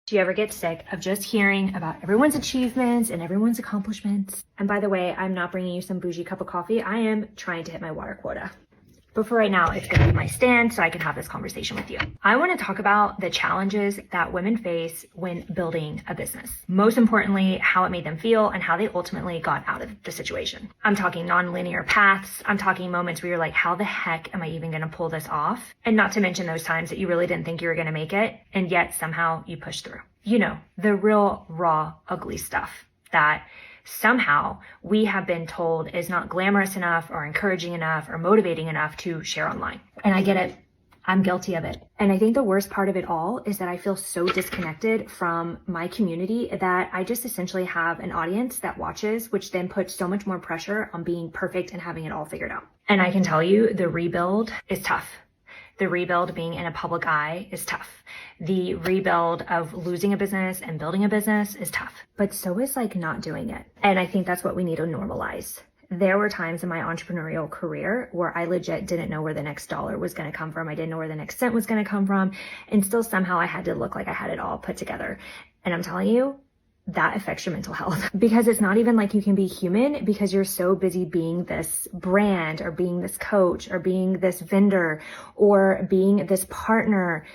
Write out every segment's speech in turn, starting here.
Do you ever get sick of just hearing about everyone's achievements and everyone's accomplishments? And by the way, I'm not bringing you some bougie cup of coffee. I am trying to hit my water quota. But for right now, it's going to be my stand so I can have this conversation with you. I want to talk about the challenges that women face when building a business. Most importantly, how it made them feel and how they ultimately got out of the situation. I'm talking non-linear paths. I'm talking moments where you're like, how the heck am I even going to pull this off? And not to mention those times that you really didn't think you were going to make it, and yet somehow you push through. You know, the real, raw, ugly stuff that somehow we have been told is not glamorous enough or encouraging enough or motivating enough to share online. And I get it. I'm guilty of it. And I think the worst part of it all is that I feel so disconnected from my community that I just essentially have an audience that watches, which then puts so much more pressure on being perfect and having it all figured out. And I can tell you the rebuild is tough. The rebuild being in a public eye is tough. The rebuild of losing a business and building a business is tough, but so is like not doing it. And I think that's what we need to normalize. There were times in my entrepreneurial career where I legit didn't know where the next dollar was going to come from. I didn't know where the next cent was going to come from. And still somehow I had to look like I had it all put together. And I'm telling you, that affects your mental health because it's not even like you can be human because you're so busy being this brand or being this coach or being this vendor or being this partner.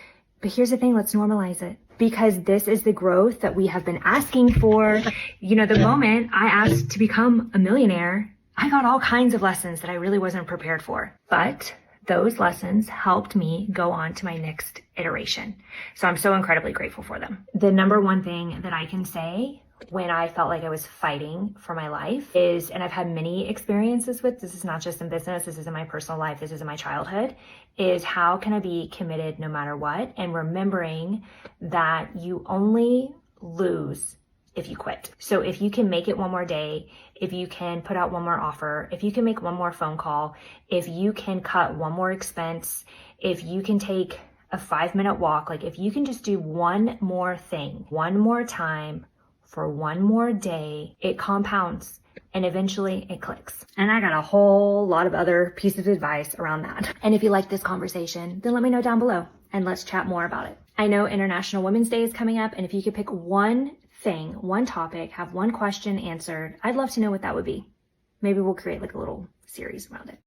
But here's the thing, let's normalize it because this is the growth that we have been asking for. You know, the moment I asked to become a millionaire, I got all kinds of lessons that I really wasn't prepared for. But those lessons helped me go on to my next iteration. So I'm so incredibly grateful for them. The number one thing that I can say when I felt like I was fighting for my life is, and I've had many experiences with, this is not just in business, this is in my personal life, this is in my childhood, is how can I be committed no matter what? And remembering that you only lose if you quit. So if you can make it one more day, if you can put out one more offer, if you can make one more phone call, if you can cut one more expense, if you can take a 5-minute walk, like if you can just do one more thing, one more time for one more day, it compounds and eventually it clicks. And I got a whole lot of other pieces of advice around that. And if you like this conversation, then let me know down below and let's chat more about it. I know International Women's Day is coming up, and if you could pick one thing, one topic, have one question answered, I'd love to know what that would be. Maybe we'll create like a little series around it.